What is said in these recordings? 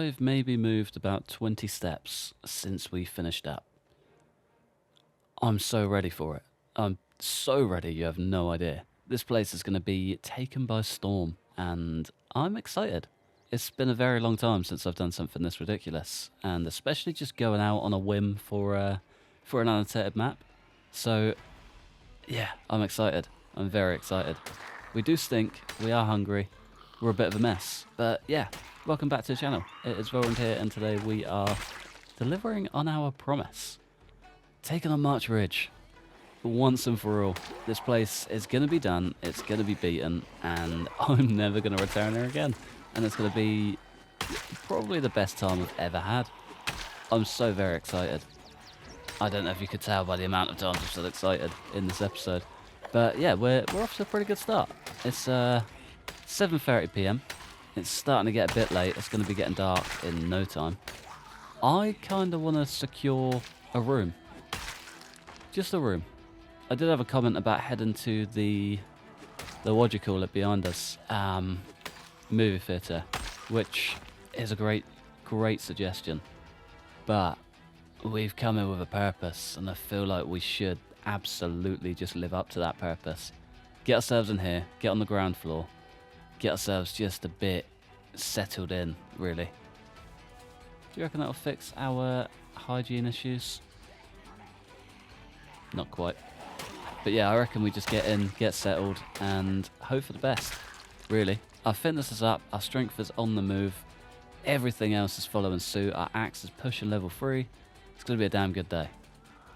I've maybe moved about 20 steps since we finished up. I'm so ready for it. I'm so ready, you have no idea. This place is going to be taken by storm, and I'm excited. It's been a very long time since I've done something this ridiculous, and especially just going out on a whim for an annotated map. So, yeah, I'm excited. I'm very excited. We do stink, we are hungry, we're a bit of a mess. But yeah, welcome back to the channel. It is Roland here, and today we are delivering on our promise. Taking on March Ridge. Once and for all. This place is going to be done, it's going to be beaten, and I'm never going to return here again. And it's going to be probably the best time I've ever had. I'm so very excited. I don't know if you could tell by the amount of times I'm still excited in this episode. But yeah, we're off to a pretty good start. It's 7:30 PM. It's starting to get a bit late. It's going to be getting dark in no time. I kind of want to secure a room. Just a room. I did have a comment about heading to the what do you call it behind us, movie theatre, which is a great suggestion. But we've come in with a purpose, and I feel like we should absolutely just live up to that purpose. Get ourselves in here, get on the ground floor, get ourselves just a bit settled in, really. Do you reckon that'll fix our hygiene issues? Not quite. But yeah, I reckon we just get in, get settled, and hope for the best, really. Our fitness is up, our strength is on the move, everything else is following suit, our axe is pushing level 3. It's going to be a damn good day.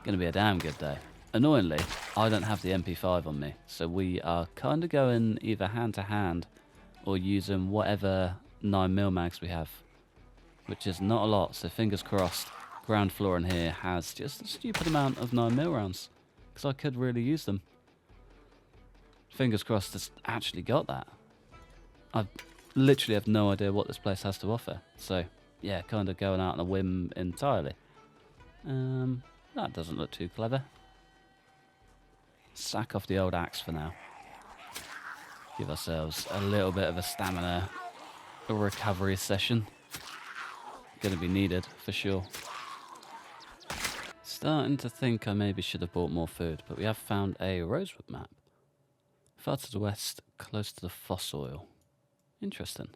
Going to be a damn good day. Annoyingly, I don't have the MP5 on me, so we are kind of going either hand to hand or using whatever 9mm mags we have, which is not a lot, so fingers crossed. Ground floor in here has just a stupid amount of 9mm rounds, because I could really use them. Fingers crossed it's actually got that. I literally have no idea what this place has to offer, so yeah, kind of going out on a whim entirely. That doesn't look too clever. Sack off the old axe for now. Give ourselves a little bit of a stamina, a recovery session. Going to be needed for sure. Starting to think I maybe should have bought more food, but we have found a rosewood map. Far to the west, close to the fossil. Interesting.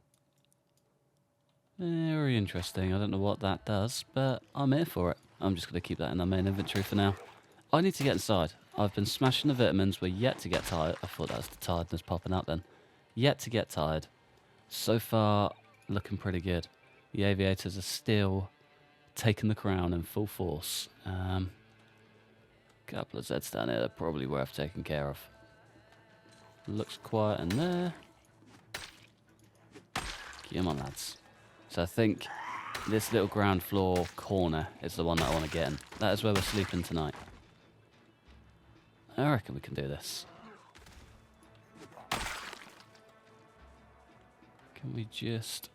Very interesting. I don't know what that does, but I'm here for it. I'm just going to keep that in our main inventory for now. I need to get inside. I've been smashing the vitamins. We're yet to get tired. I thought that was the tiredness popping up then. Yet to get tired. So far, looking pretty good. The aviators are still taking the crown in full force. Couple of zeds down here that are probably worth taking care of. Looks quiet in there. Come on, lads. So I think this little ground floor corner is the one that I want to get in. That is where we're sleeping tonight. I reckon we can do this. Can we just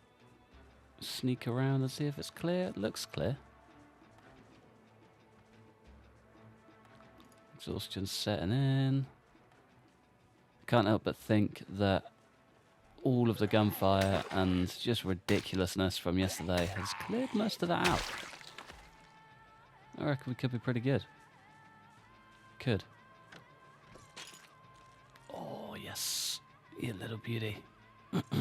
sneak around and see if it's clear? It looks clear. Exhaustion setting in. Can't help but think that all of the gunfire and just ridiculousness from yesterday has cleared most of that out. I reckon we could be pretty good. Could. Oh, yes. You little beauty. Come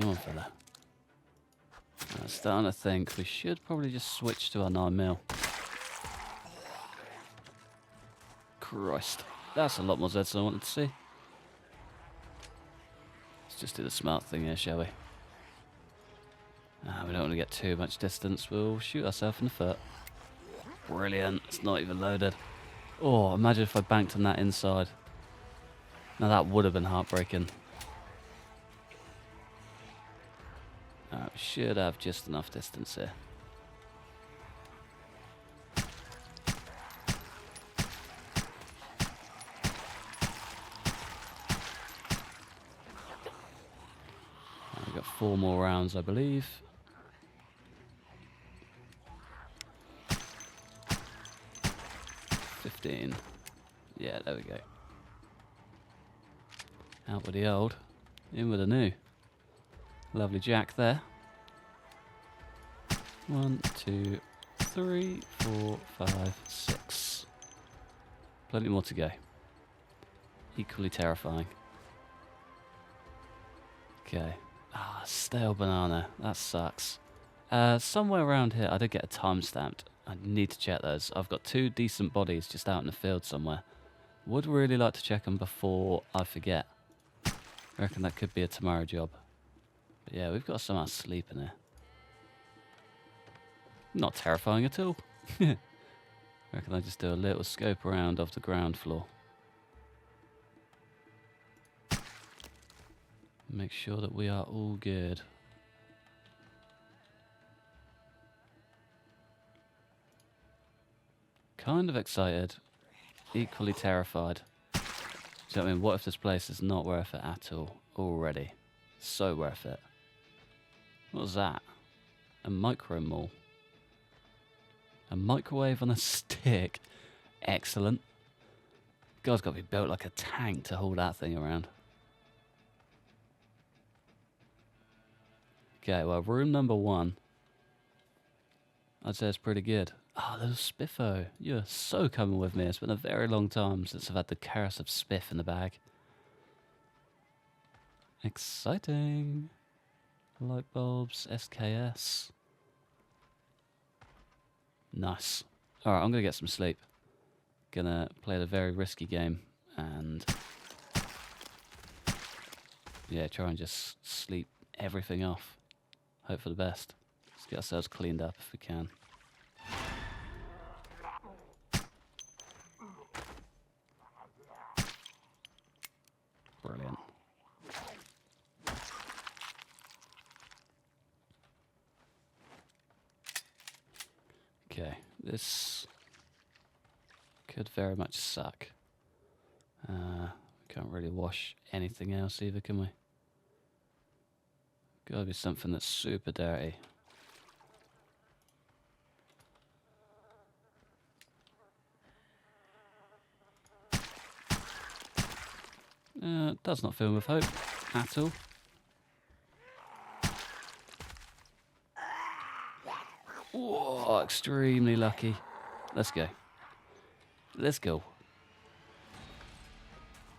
on, fella. I'm starting to think we should probably just switch to our 9mm. Christ. That's a lot more zeds than I wanted to see. Let's just do the smart thing here, shall we? We don't want to get too much distance. We'll shoot ourselves in the foot. Brilliant. It's not even loaded. Oh, imagine if I banked on that inside. Now that would have been heartbreaking. We should have just enough distance here. We've got 4 more rounds, I believe. Yeah, there we go. Out with the old, in with the new. Lovely jack there. 1, 2, 3, 4, 5, 6. Plenty more to go. Equally terrifying. Okay. Ah, stale banana. That sucks. Somewhere around here, I did get a time stamped. I need to check those. I've got 2 decent bodies just out in the field somewhere. Would really like to check them before I forget. I reckon that could be a tomorrow job. But yeah, we've got some sleep in here. Not terrifying at all. I reckon I just do a little scope around of the ground floor. Make sure that we are all good. Kind of excited, equally terrified. Do you know what I mean? What if this place is not worth it at all already? So worth it. What was that? A micro mall. A microwave on a stick. Excellent. God's got to be built like a tank to hold that thing around. Okay, well, room number 1. I'd say it's pretty good. Oh, little Spiffo. You're so coming with me. It's been a very long time since I've had the curse of Spiff in the bag. Exciting. Light bulbs, SKS. Nice. Alright, I'm going to get some sleep. Gonna play the very risky game and... yeah, try and just sleep everything off. Hope for the best. Let's get ourselves cleaned up if we can. Brilliant. Okay, this could very much suck. Can't really wash anything else either, can we? Gotta be something that's super dirty. Does not fill me with hope at all. Whoa, extremely lucky. Let's go. Let's go.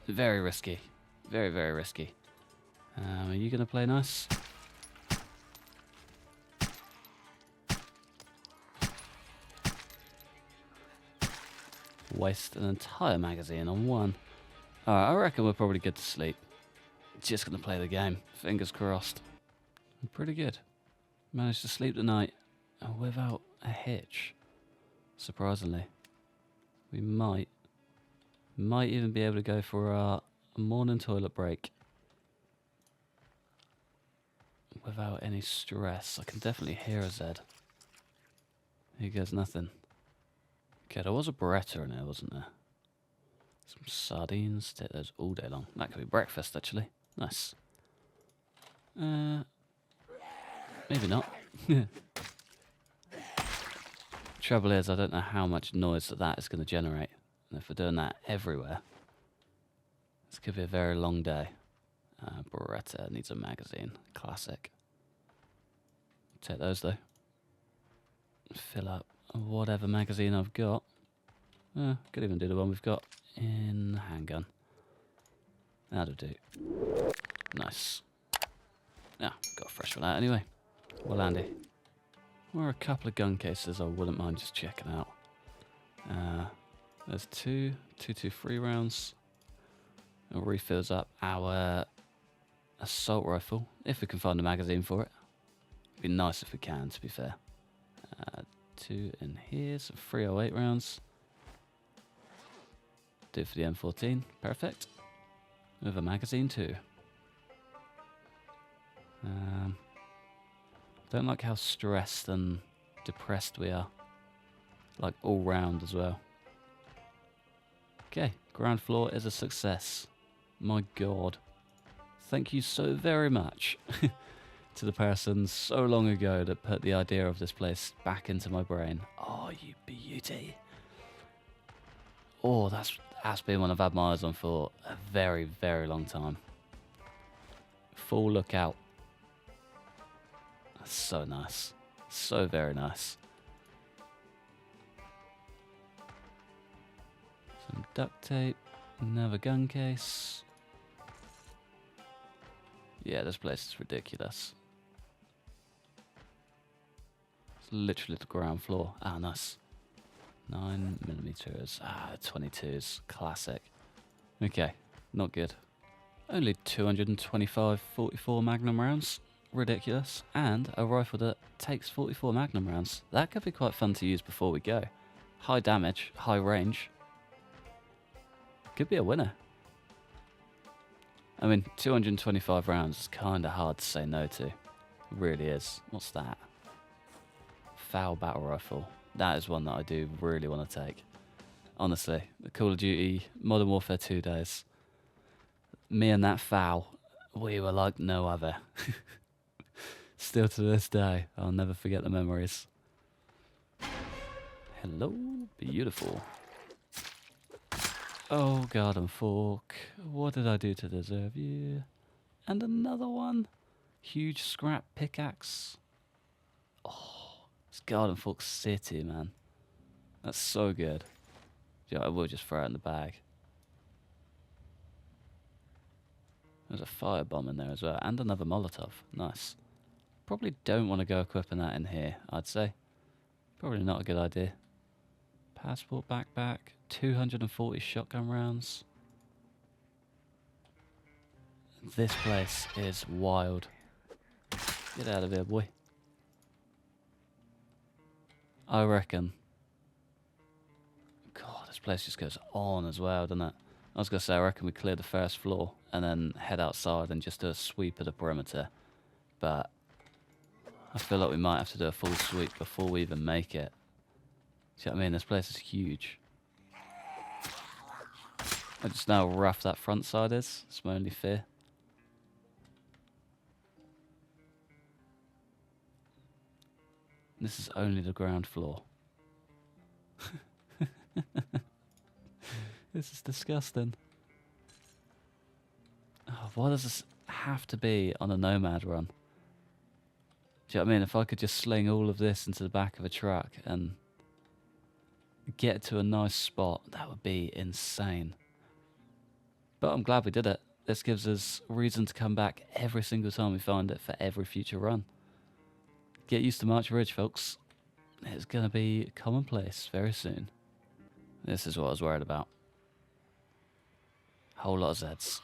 Very risky. Very, very risky. Are you going to play nice? Waste an entire magazine on one. Alright, I reckon we're probably good to sleep. Just going to play the game. Fingers crossed. I'm pretty good. Managed to sleep tonight without a hitch. Surprisingly. We might even be able to go for a morning toilet break without any stress. I can definitely hear a Zed. Here goes nothing. Okay, there was a Beretta in there, wasn't there? Some sardines. Take those all day long. That could be breakfast, actually. Nice. Maybe not. Trouble is, I don't know how much noise that is going to generate. And if we're doing that everywhere, this could be a very long day. Beretta needs a magazine. Classic. Take those, though. Fill up whatever magazine I've got. Could even do the one we've got in the handgun. That'll do. Nice. Yeah, got a fresh one out anyway. Well, Andy. Or a couple of gun cases I wouldn't mind just checking out. There's 223 rounds. It refills up our assault rifle, if we can find a magazine for it. It'd be nice if we can, to be fair. 2 in here, some 308 rounds. Do it for the M14, perfect. With a magazine too. Don't like how stressed and depressed we are. Like all round as well. Okay, ground floor is a success. My God. Thank you so very much to the person so long ago that put the idea of this place back into my brain. Oh, you beauty. Oh, that's been one I've had my eyes on for a very, very long time. full lookout. That's so nice. So very nice. Some duct tape. Another gun case. Yeah, this place is ridiculous. It's literally the ground floor. Ah, nice. 9mm. Ah, 22s. Classic. Okay, not good. Only 225 44 Magnum rounds. Ridiculous. And a rifle that takes 44 Magnum rounds. That could be quite fun to use before we go. High damage, high range. Could be a winner. I mean, 225 rounds is kind of hard to say no to. It really is. What's that? Foul battle rifle. That is one that I do really want to take. Honestly, the Call of Duty Modern Warfare 2 days. Me and that foul, we were like no other. Still to this day, I'll never forget the memories. Hello, beautiful. Oh, garden fork. What did I do to deserve you? And another one. Huge scrap pickaxe. Oh, it's garden fork city, man. That's so good. Yeah, I will just throw it in the bag. There's a firebomb in there as well. And another Molotov. Nice. Probably don't want to go equipping that in here, I'd say. Probably not a good idea. Passport backpack. 240 shotgun rounds. This place is wild. Get out of here, boy. I reckon. God, this place just goes on as well, doesn't it? I was going to say, I reckon we clear the first floor and then head outside and just do a sweep of the perimeter. But I feel like we might have to do a full sweep before we even make it. Do you know what I mean? This place is huge. I just know how rough that front side is. It's my only fear. This is only the ground floor. This is disgusting. Oh, why does this have to be on a nomad run? Do you know what I mean? If I could just sling all of this into the back of a truck and get to a nice spot, that would be insane. But I'm glad we did it. This gives us reason to come back every single time we find it for every future run. Get used to March Ridge, folks. It's going to be commonplace very soon. This is what I was worried about. Whole lot of Zeds.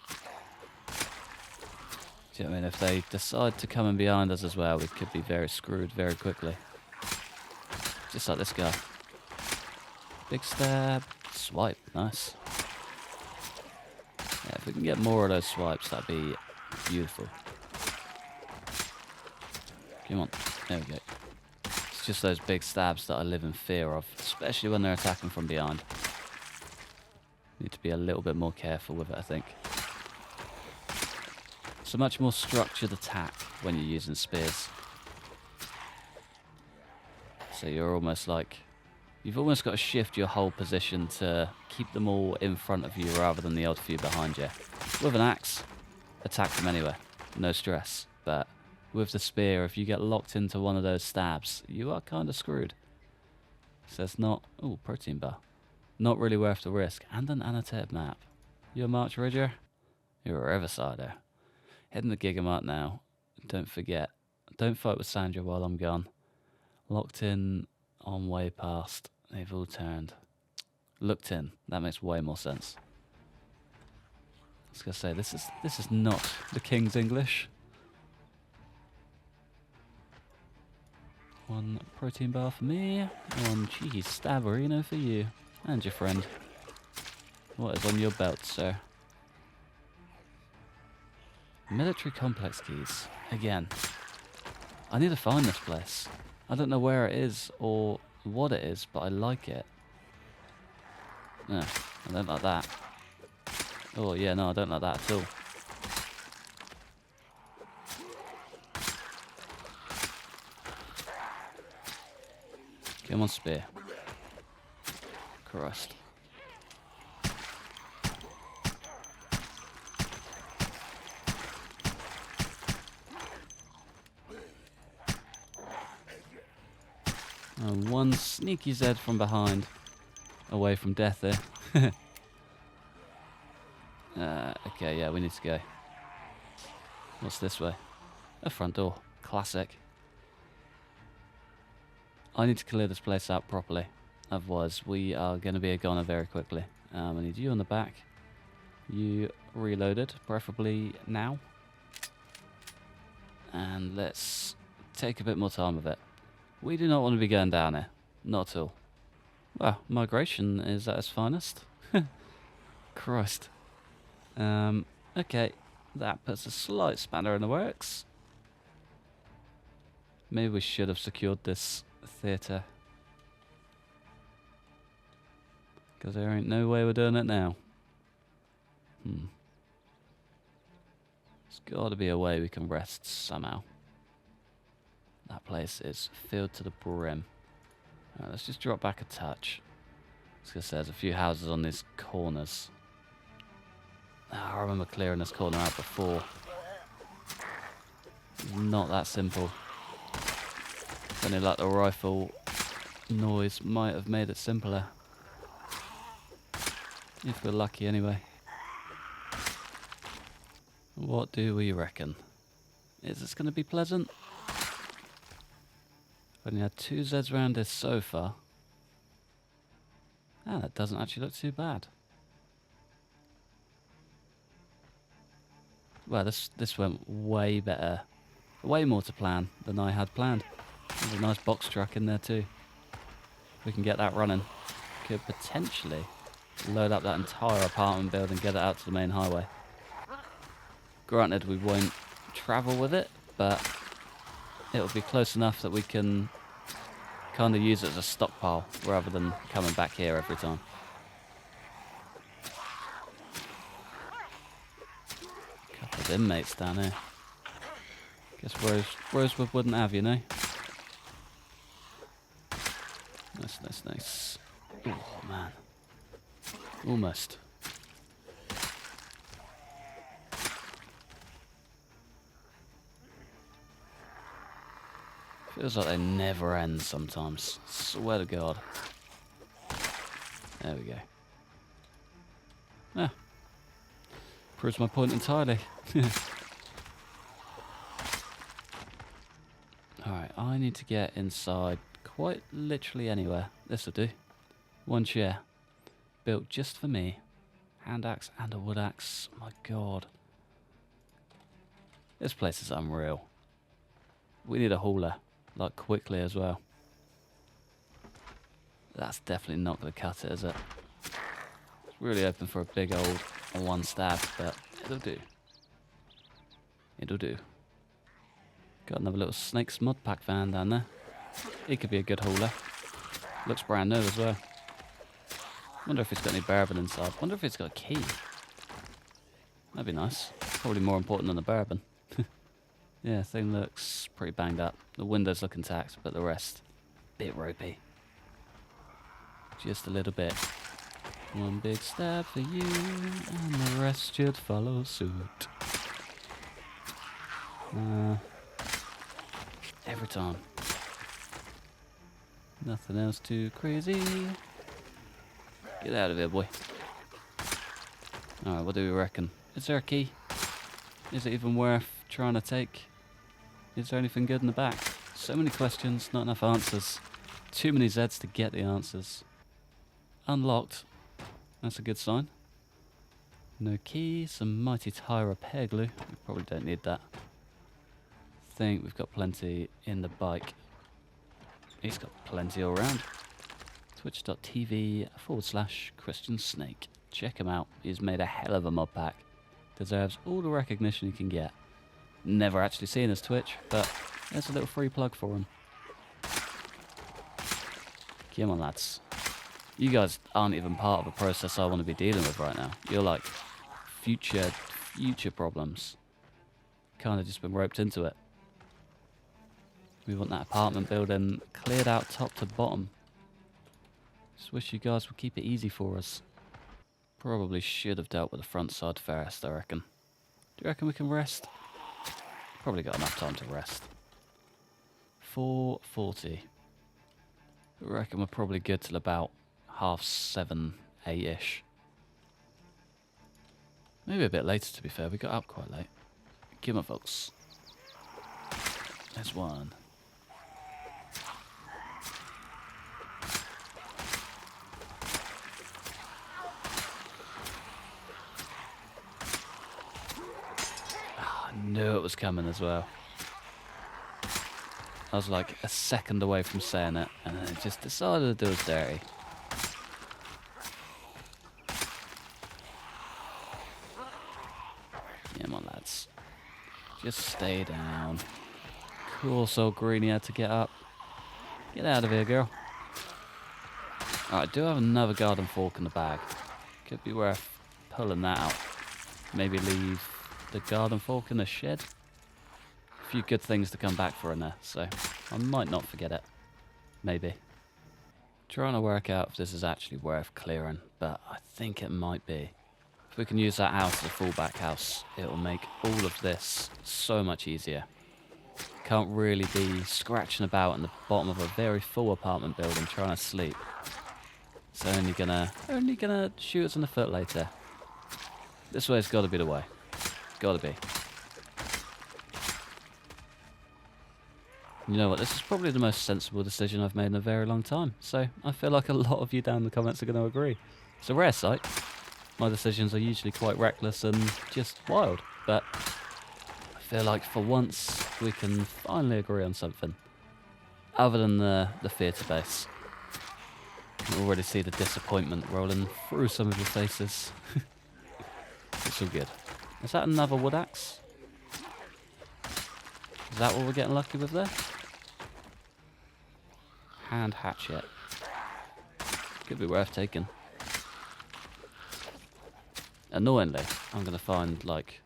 Do you know what I mean? If they decide to come in behind us as well, we could be very screwed very quickly. Just like this guy. Big stab. Swipe. Nice. Yeah, if we can get more of those swipes, that'd be beautiful. Come on. There we go. It's just those big stabs that I live in fear of, especially when they're attacking from behind. Need to be a little bit more careful with it, I think. It's a much more structured attack when you're using spears. So you're almost like... You've almost got to shift your whole position to keep them all in front of you rather than the odd few behind you. With an axe, attack from anywhere. No stress. But with the spear, if you get locked into one of those stabs, you are kind of screwed. So it's not... Oh, protein bar. Not really worth the risk. And an annotated map. You're a March Ridger? You're a Riversider. Heading to Gigamart now. Don't forget. Don't fight with Sandra while I'm gone. Locked in on way past. They've all turned. Looked in. That makes way more sense. I was going to say, this is not the King's English. One protein bar for me. One cheese stabberino for you. And your friend. What is on your belt, sir? Military complex keys. Again. I need to find this place. I don't know where it is or what it is, but I like it. No, I don't like that. Oh, yeah, no, I don't like that at all. Come on, spear. Christ. One sneaky Zed from behind. Away from death there. Okay, yeah, we need to go. What's this way? A front door. Classic. I need to clear this place out properly. Otherwise, we are going to be a goner very quickly. I need you on the back. You reloaded, preferably now. And let's take a bit more time with it. We do not want to be going down here. Not at all. Well, migration is at its finest. Christ. Okay. That puts a slight spanner in the works. Maybe we should have secured this theatre. Because there ain't no way we're doing it now. There's got to be a way we can rest somehow. That place is filled to the brim. Alright, let's just drop back a touch. Because there's a few houses on these corners. I remember clearing this corner out before. It's not that simple. Only like the rifle noise might have made it simpler. If we're lucky anyway. What do we reckon? Is this going to be pleasant? I've only had 2 Zeds around this so far. Ah, that doesn't actually look too bad. Well, this went way better. Way more to plan than I had planned. There's a nice box truck in there too. If we can get that running, could potentially load up that entire apartment building and get it out to the main highway. Granted, we won't travel with it, but it'll be close enough that we can kind of use it as a stockpile rather than coming back here every time. Couple of inmates down here. Guess Rosewood wouldn't have, you know. Nice. Oh man, almost. Feels like they never end sometimes. Swear to God. There we go. Ah. Proves my point entirely. Alright, I need to get inside quite literally anywhere. This'll do. One chair. Built just for me. Hand axe and a wood axe. My God. This place is unreal. We need a hauler. Like quickly as well. That's definitely not going to cut it, is it? It's really open for a big old one stab, but it'll do. It'll do. Got another little Snake's mod pack van down there. He could be a good hauler. Looks brand new as well. Wonder if he's got any bourbon inside. Wonder if he's got a key. That'd be nice. Probably more important than the bourbon. Yeah, thing looks pretty banged up. The windows look intact, but the rest, bit ropey. Just a little bit. One big stab for you, and the rest should follow suit. Every time. Nothing else too crazy. Get out of here, boy. Alright, what do we reckon? Is there a key? Is it even worth trying to take? Is there anything good in the back? So many questions, not enough answers. Too many Zeds to get the answers. Unlocked. That's a good sign. No key, some mighty tire repair glue. We probably don't need that. Think we've got plenty in the bike. He's got plenty all around. Twitch.tv/Christian Snake. Check him out. He's made a hell of a mod pack. Deserves all the recognition he can get. Never actually seen his Twitch, but there's a little free plug for him. Come on, lads. You guys aren't even part of a process I want to be dealing with right now. You're like future problems. Kind of just been roped into it. We want that apartment building cleared out top to bottom. Just wish you guys would keep it easy for us. Probably should have dealt with the front side first, I reckon. Do you reckon we can rest? Probably got enough time to rest. 4:40. I reckon we're probably good till about 7:30, 8ish. Maybe a bit later, to be fair. We got up quite late. Come on, folks. There's one. Oh, I knew it was coming as well. I was like a second away from saying it, and then it just decided to do us dirty. Come on, lads. Just stay down. Cool, so Greenie had to get up. Get out of here, girl. Alright, I do have another garden fork in the bag. Could be worth pulling that out. Maybe leave the garden fork in the shed. A few good things to come back for in there, so I might not forget it. Maybe. Trying to work out if this is actually worth clearing, but I think it might be. If we can use that house as a fallback house, it will make all of this so much easier. Can't really be scratching about in the bottom of a very full apartment building trying to sleep. It's only gonna shoot us in the foot later. This way's got to be the way. Got to be. You know what? This is probably the most sensible decision I've made in a very long time. So I feel like a lot of you down in the comments are going to agree. It's a rare sight. My decisions are usually quite reckless and just wild, but I feel like for once we can finally agree on something. Other than the theatre base. I can already see the disappointment rolling through some of your faces. It's all good. Is that another wood axe? Is that what we're getting lucky with there? Hand hatchet. Could be worth taking. Annoyingly, I'm going to find like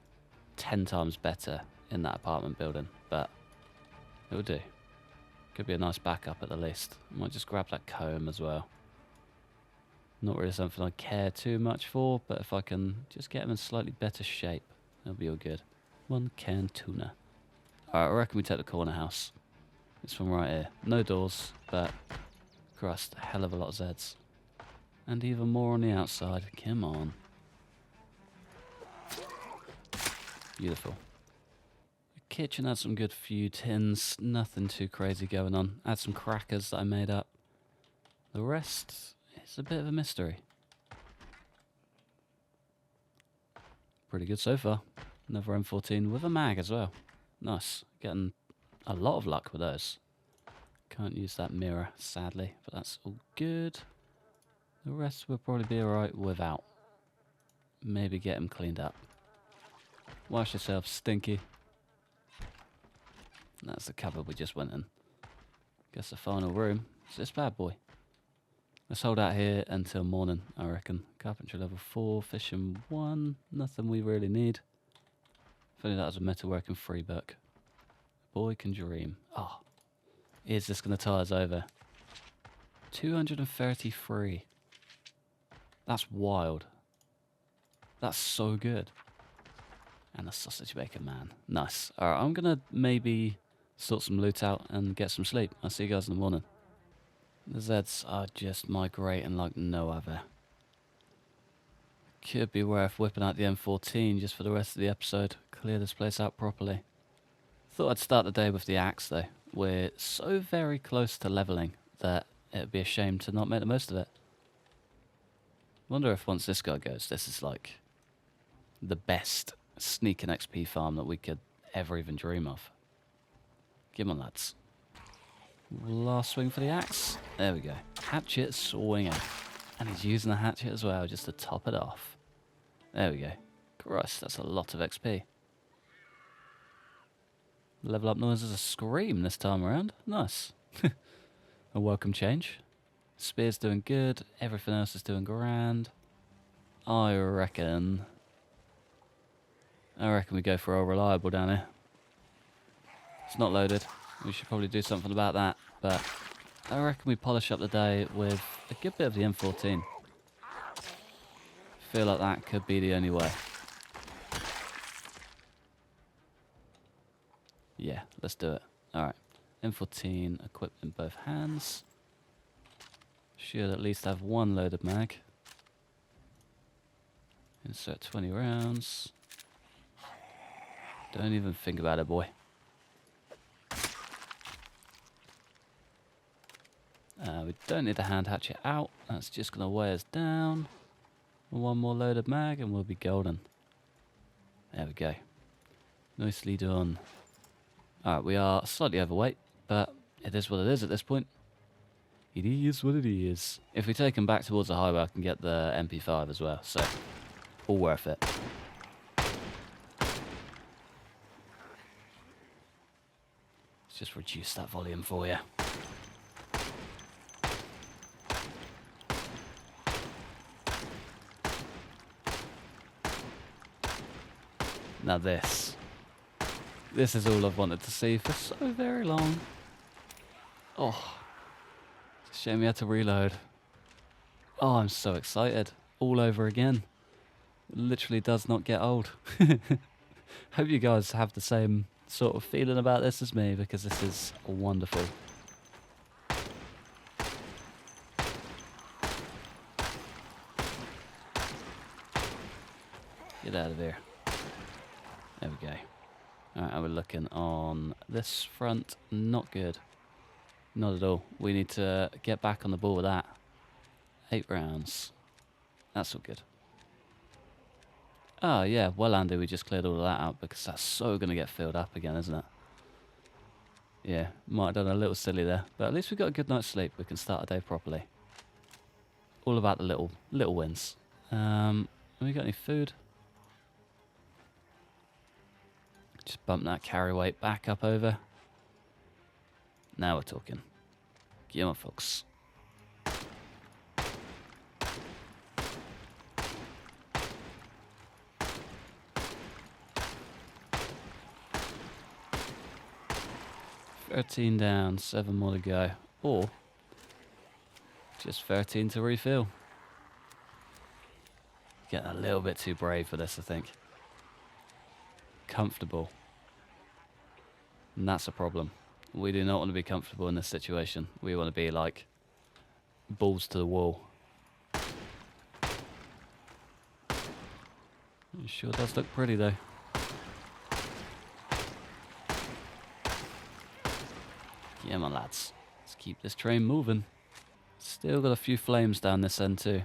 10 times better in that apartment building, but it'll do. Could be a nice backup at the least. I might just grab that comb as well. Not really something I care too much for, but if I can just get them in slightly better shape, it'll be all good. One can tuna. Alright, I reckon we take the corner house. This one right here. No doors, but Christ, a hell of a lot of zeds. And even more on the outside. Come on. Beautiful. The kitchen had some good few tins. Nothing too crazy going on. Had some crackers that I made up. The rest is a bit of a mystery. Pretty good so far. Another M14 with a mag as well. Nice. Getting a lot of luck with those. Can't use that mirror, sadly, but that's all good. The rest will probably be alright without. Maybe get them cleaned up. Wash yourself, stinky. That's the cupboard we just went in. Guess the final room is this bad boy. Let's hold out here until morning, I reckon. Carpentry level 4, fishing 1. Nothing we really need. If only that was a metalworking free book. Boy can dream. Oh, is this going to tie us over? 233. That's wild. That's so good. And a sausage bacon, man. Nice. Alright, I'm going to maybe sort some loot out and get some sleep. I'll see you guys in the morning. The Zeds are just migrating like no other. Could be worth whipping out the M14 just for the rest of the episode. Clear this place out properly. Thought I'd start the day with the axe though. We're so very close to leveling that it'd be a shame to not make the most of it. Wonder if once this guy goes, this is like the best sneaking XP farm that we could ever even dream of. Come on, lads. Last swing for the axe. There we go. Hatchet swinger. And he's using the hatchet as well just to top it off. There we go. Christ, that's a lot of XP. Level up noise is a scream this time around. Nice. A welcome change. Spear's doing good. Everything else is doing grand. I reckon we go for a reliable down here. It's not loaded. We should probably do something about that. But I reckon we polish up the day with a good bit of the M14. Feel like that could be the only way. Yeah, let's do it. Alright. M14 equipped in both hands. Should at least have one loaded mag. Insert 20 rounds. Don't even think about it, boy. We don't need the hand hatchet out. That's just going to weigh us down. One more loaded mag and we'll be golden. There we go. Nicely done. Alright, we are slightly overweight, but it is what it is at this point. It is what it is. If we take them back towards the highway, I can get the MP5 as well, so all worth it. Let's just reduce that volume for you. Now this is all I've wanted to see for so very long. Oh, it's a shame we had to reload. Oh, I'm so excited. All over again. It literally does not get old. Hope you guys have the same sort of feeling about this as me, because this is wonderful. Get out of here. There we go. Alright, and we're looking on this front. Not good. Not at all. We need to get back on the ball with that. 8 rounds. That's all good. Oh, yeah. Well, Andy, we just cleared all of that out because that's so going to get filled up again, isn't it? Yeah, might have done a little silly there. But at least we got a good night's sleep. We can start our day properly. All about the little wins. Have we got any food? Just bump that carry weight back up over. Now we're talking. Get on, folks. $13 down, 7 more to go. Or just 13 to refill. Getting a little bit too brave for this, I think. Comfortable. And that's a problem. We do not want to be comfortable in this situation. We want to be like balls to the wall. It sure does look pretty though. Yeah, man, lads. Let's keep this train moving. Still got a few flames down this end too.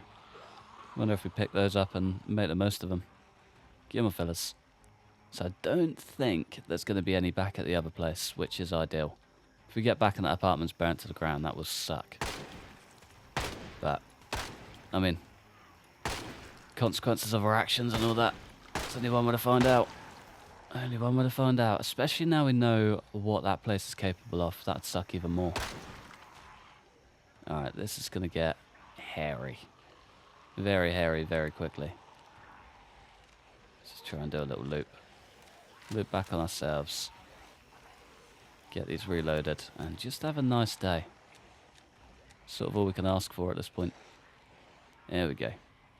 Wonder if we pick those up and make the most of them. Get on, fellas. So I don't think there's going to be any back at the other place, which is ideal. If we get back in that apartment's burnt to the ground, that will suck. But, I mean, consequences of our actions and all that. There's only one way to find out. Only one way to find out. Especially now we know what that place is capable of. That'd suck even more. Alright, this is going to get hairy. Very hairy, very quickly. Let's just try and do a little loop. Loop back on ourselves. Get these reloaded. And just have a nice day. Sort of all we can ask for at this point. There we go.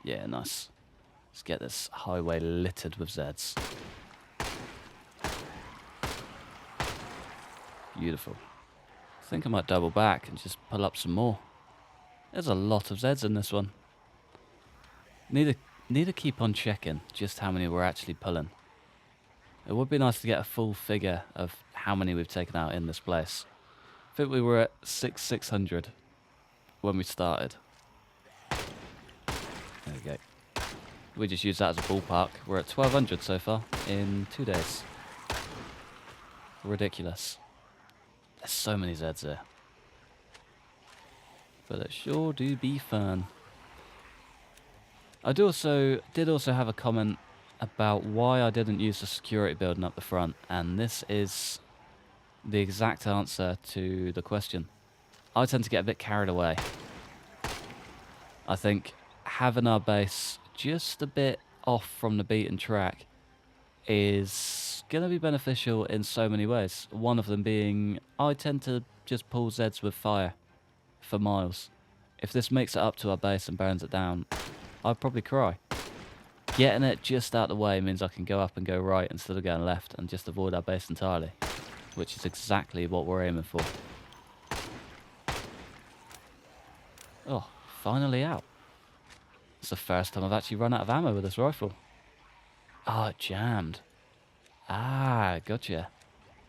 Yeah, nice. Let's get this highway littered with zeds. Beautiful. I think I might double back and just pull up some more. There's a lot of zeds in this one. Need to keep on checking just how many we're actually pulling. It would be nice to get a full figure of how many we've taken out in this place. I think we were at 600 when we started. There we go. We just use that as a ballpark. We're at 1200 so far in 2 days. Ridiculous. There's so many Zeds there. But it sure do be fun. I did also have a comment about why I didn't use the security building up the front, and this is the exact answer to the question. I tend to get a bit carried away. I think having our base just a bit off from the beaten track is going to be beneficial in so many ways. One of them being, I tend to just pull Zeds with fire for miles. If this makes it up to our base and burns it down, I'd probably cry. Getting it just out of the way means I can go up and go right instead of going left and just avoid our base entirely, which is exactly what we're aiming for. Oh, finally out. It's the first time I've actually run out of ammo with this rifle. Ah, it jammed. Ah, gotcha.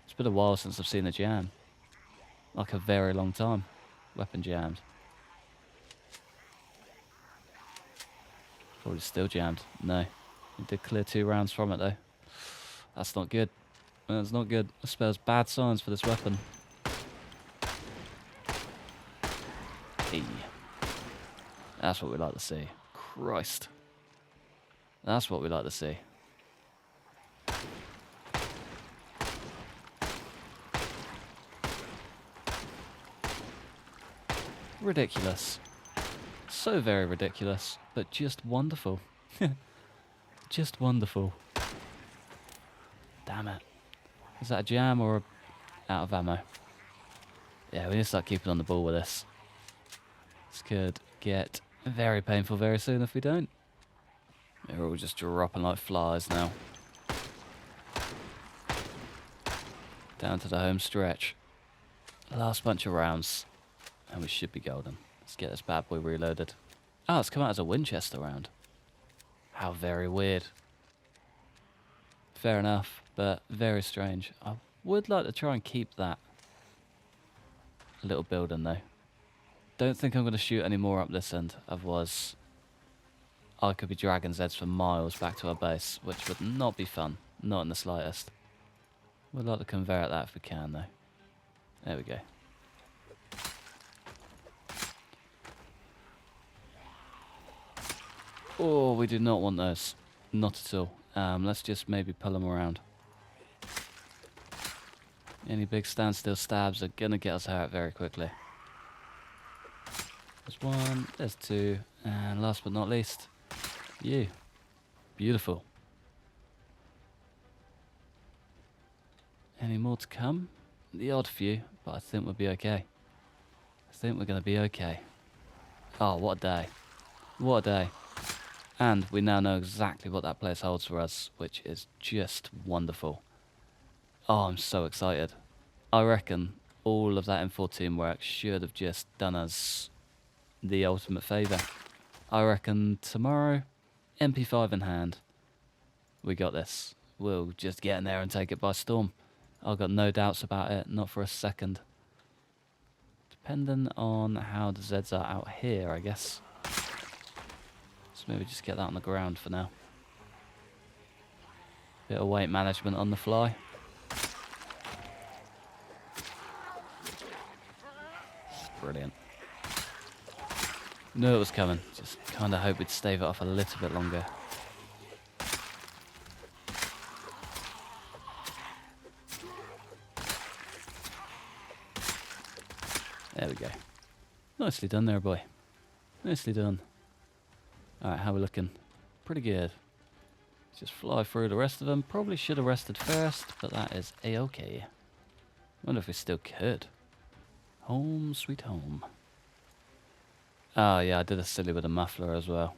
It's been a while since I've seen a jam. Like a very long time. Weapon jammed. Probably still jammed. No. We did clear 2 rounds from it though. That's not good. That's not good. That spells bad signs for this weapon. Hey. That's what we like to see. Christ. That's what we like to see. Ridiculous. So very ridiculous, but just wonderful. Just wonderful. Damn it. Is that a jam or out of ammo? Yeah, we need to start keeping on the ball with this. This could get very painful very soon if we don't. They're all just dropping like flies now. Down to the home stretch. Last bunch of rounds. And we should be golden. Let's get this bad boy reloaded. Oh, it's come out as a Winchester round. How very weird. Fair enough, but very strange. I would like to try and keep that little building though. Don't think I'm going to shoot any more up this end. Otherwise, I could be dragging zeds for miles back to our base, which would not be fun. Not in the slightest. We'd like to convert that if we can though. There we go. Oh, we do not want those. Not at all. Let's just maybe pull them around. Any big standstill stabs are going to get us hurt very quickly. There's 1, there's 2, and last but not least, you. Beautiful. Any more to come? The odd few, but I think we'll be okay. I think we're going to be okay. Oh, what a day. What a day. And we now know exactly what that place holds for us, which is just wonderful. Oh, I'm so excited. I reckon all of that M14 work should have just done us the ultimate favour. I reckon tomorrow, MP5 in hand, we got this. We'll just get in there and take it by storm. I've got no doubts about it, not for a second. Depending on how the Zeds are out here, I guess. So maybe just get that on the ground for now. Bit of weight management on the fly. Brilliant. Knew it was coming. Just kind of hope we'd stave it off a little bit longer. There we go. Nicely done there, boy. Nicely done. Alright, how we looking? Pretty good. Just fly through the rest of them. Probably should have rested first, but that is a-okay. Wonder if we still could. Home sweet home. Oh yeah, I did a silly with a muffler as well.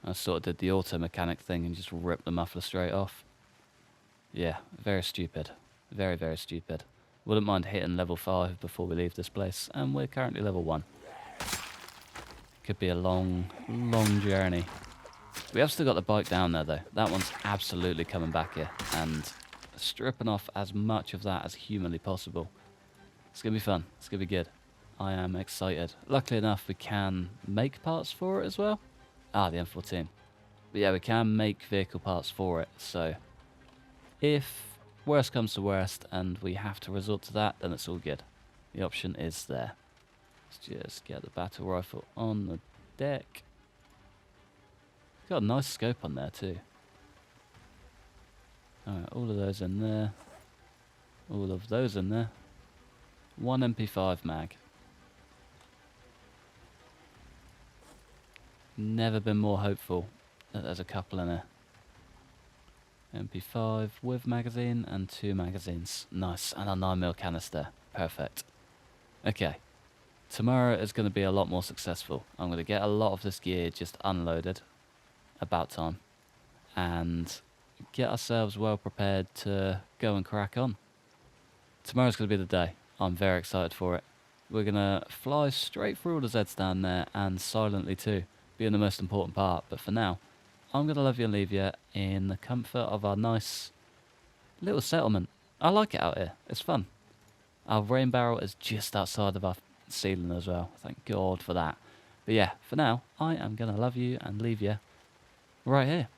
I sort of did the auto mechanic thing and just ripped the muffler straight off. Yeah, very stupid. Very, very stupid. Wouldn't mind hitting level 5 before we leave this place, and we're currently level 1. Could be a long, long journey. We have still got the bike down there though. That one's absolutely coming back here, and stripping off as much of that as humanly possible. It's going to be fun. It's going to be good. I am excited. Luckily enough, we can make parts for it as well. Ah, the M14. But yeah, we can make vehicle parts for it, so if worst comes to worst and we have to resort to that, then it's all good. The option is there. Let's just get the battle rifle on the deck. Got a nice scope on there too. Alright, all of those in there. All of those in there. 1 MP5 mag. Never been more hopeful that there's a couple in there. MP5 with magazine and 2 magazines. Nice. And a 9mm canister. Perfect. Okay. Tomorrow is going to be a lot more successful. I'm going to get a lot of this gear just unloaded. About time. And get ourselves well prepared to go and crack on. Tomorrow's going to be the day. I'm very excited for it. We're going to fly straight through all the Zeds down there, and silently too, being the most important part. But for now, I'm going to love you and leave you in the comfort of our nice little settlement. I like it out here. It's fun. Our rain barrel is just outside of our ceiling as well. Thank God for that. But yeah, for now, I am going to love you and leave you right here.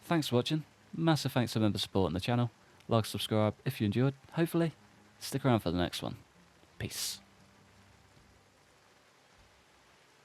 Thanks for watching. Massive thanks to members supporting the channel. Like, subscribe if you enjoyed. Hopefully, stick around for the next one. Peace.